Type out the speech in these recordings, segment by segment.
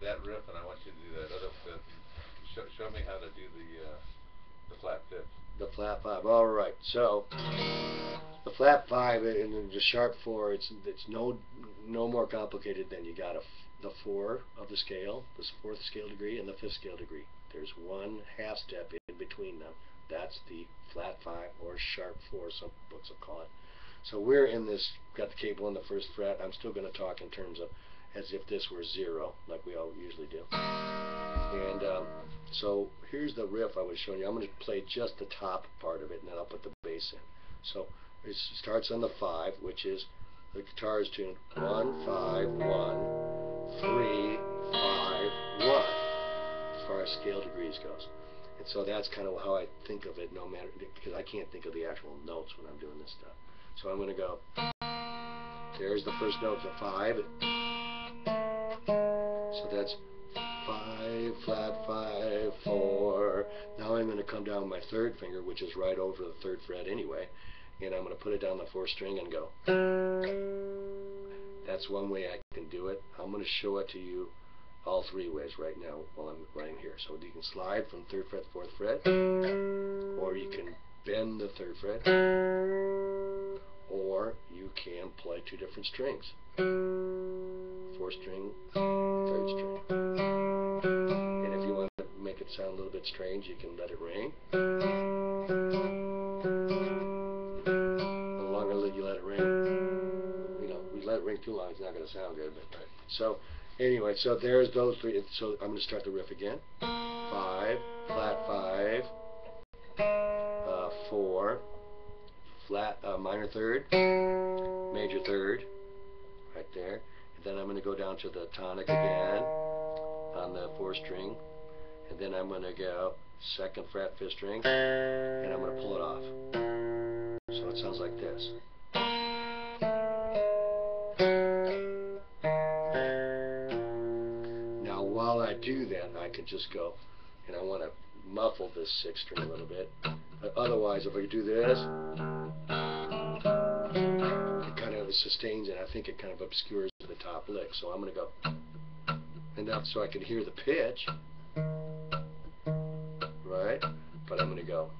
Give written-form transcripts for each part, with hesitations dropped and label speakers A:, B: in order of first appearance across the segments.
A: that riff, and I want you to do that other. Show me how to do the flat fifth.
B: The flat five. All right. So the flat five and the sharp four. It's no more complicated than you got the four of the scale, the fourth scale degree, and the fifth scale degree. There's one half step in between them. That's the flat five or sharp four. Some books will call it. So we're in this. Got the cable on the first fret. I'm still going to talk in terms of as if this were zero, like we all usually do. And so here's the riff I was showing you. I'm going to play just the top part of it, and then I'll put the bass in. So it starts on the 5, which is the guitar is tuned 1 5 1 3 5 1 as far as scale degrees goes. And so that's kind of how I think of it, no matter, because I can't think of the actual notes when I'm doing this stuff. So I'm going to go. There's the first note, the 5. So that's 5, flat 5, 4. Now I'm going to come down my third finger, which is right over the third fret anyway, and I'm going to put it down the fourth string and go. That's one way I can do it. I'm going to show it to you all three ways right now while I'm right here. So you can slide from third fret to fourth fret, or you can bend the third fret, or you can play two different strings. Fourth string, third string. And if you want to make it sound a little bit strange, you can let it ring. The longer you let it ring, you let it ring too long, it's not going to sound good. But, right. So anyway, so there's those three. So I'm going to start the riff again. 5, flat 5, 4, flat minor third, major third, right there. And then I'm going to go down to the tonic again on the fourth string, and then I'm going to go second fret, fifth string, and I'm going to pull it off. So it sounds like this. Now while I do that, I can just go, and I want to muffle this sixth string a little bit. But otherwise, if I do this, it kind of sustains, and I think it kind of obscures the top lick. So I'm going to go, and that's so I can hear the pitch, right? But I'm going to go.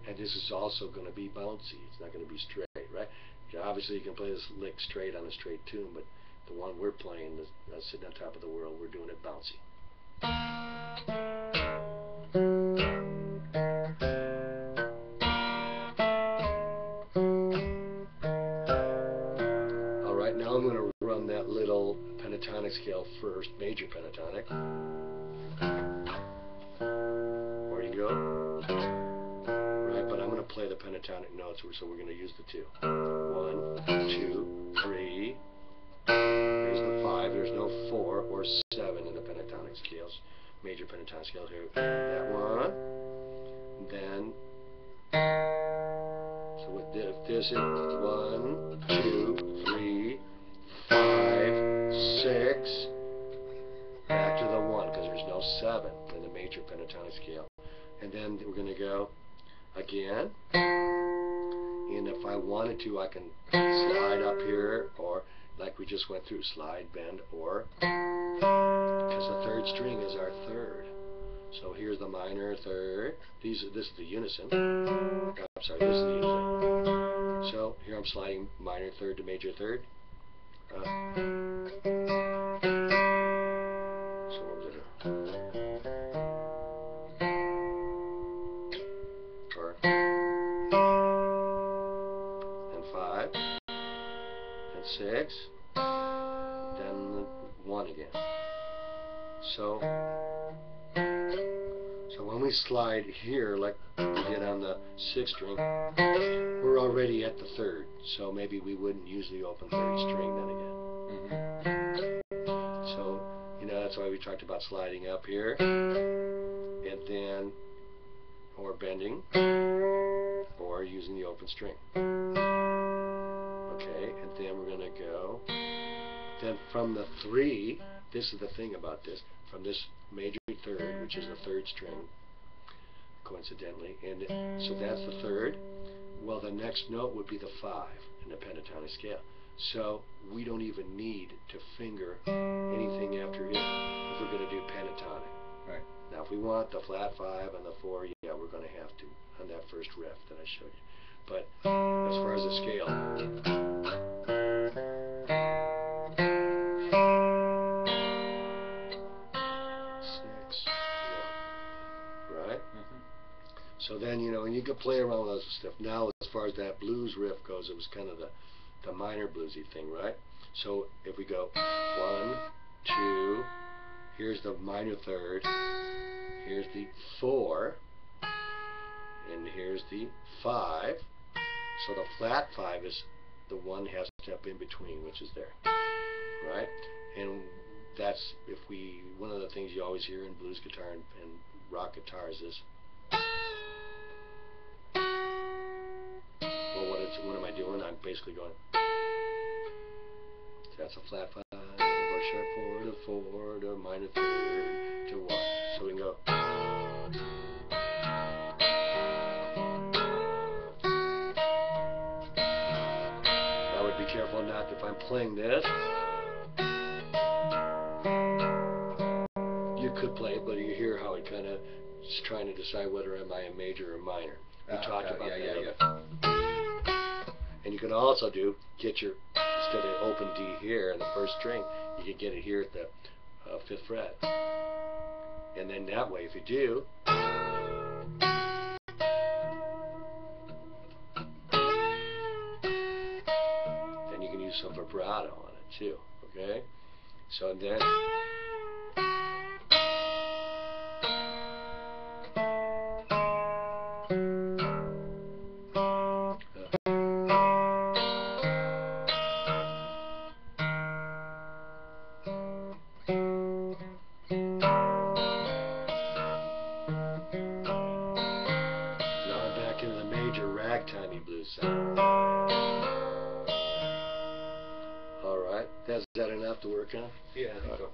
B: And this is also going to be bouncy. It's not going to be straight, right? Obviously, you can play this lick straight on a straight tune, but the one we're playing, Sitting on Top of the World, we're doing it bouncy. Alright, now I'm going to run that little pentatonic scale first, major pentatonic. Or you go. Right, but I'm going to play the pentatonic notes, so we're going to use the 2. 1, 2, 3. There's the 5. There's no 4 or 7 in the pentatonic scales. Major pentatonic scales here. That one. Then. So if this is 1, 2, 3, 5, 6. Back to the 1 because there's no 7 in the major pentatonic scale. And then we're going to go again. And if I wanted to, I can slide up here, or like we just went through, slide, bend, or because the third string is our third. So here's the minor third. This is the unison. I'm sorry, this is the unison. So here I'm sliding minor third to major third. So what was it? Or and 5, and 6, then 1 again. So when we slide here, like we did on the 6th string, we're already at the 3rd. So maybe we wouldn't use the open 3rd string then again. So, that's why we talked about sliding up here, and then, or bending, or using the open string. Okay, and then we're going to go, then from the 3, this is the thing about this, from this major third, which is the 3rd string, coincidentally, and so that's the 3rd, Well, the next note would be the 5 in the pentatonic scale. So we don't even need to finger anything after it if we're going to do pentatonic.
A: Right.
B: Now, if we want the flat 5 and the 4, yeah, we're going to have to on that first riff that I showed you. But as far as the scale, 6, 1, right? So then, you know, and you could play around with those stuff. Now, as far as that blues riff goes, it was kind of the minor bluesy thing, right? So if we go 1, 2, here's the minor third, here's the 4, and here's the 5. So the flat 5 is the one half step in between, which is there, right? And that's one of the things you always hear in blues guitar and rock guitars is, well, what am I doing? I'm basically going, so that's a flat 5, or sharp 4 to minor third to 1. So we can go. I would be careful not, if I'm playing this, you could play it, but you hear how it kind of is trying to decide whether am I a major or minor. We talked about that.
A: Yeah.
B: And you can also get your, instead of open D here in the first string, you can get it here at the 5th fret. And then that way, if you do, then you can use some vibrato on it too, okay? So then, into the major ragtimey blues sound. Alright, is that enough to work on?
A: Yeah, I think so.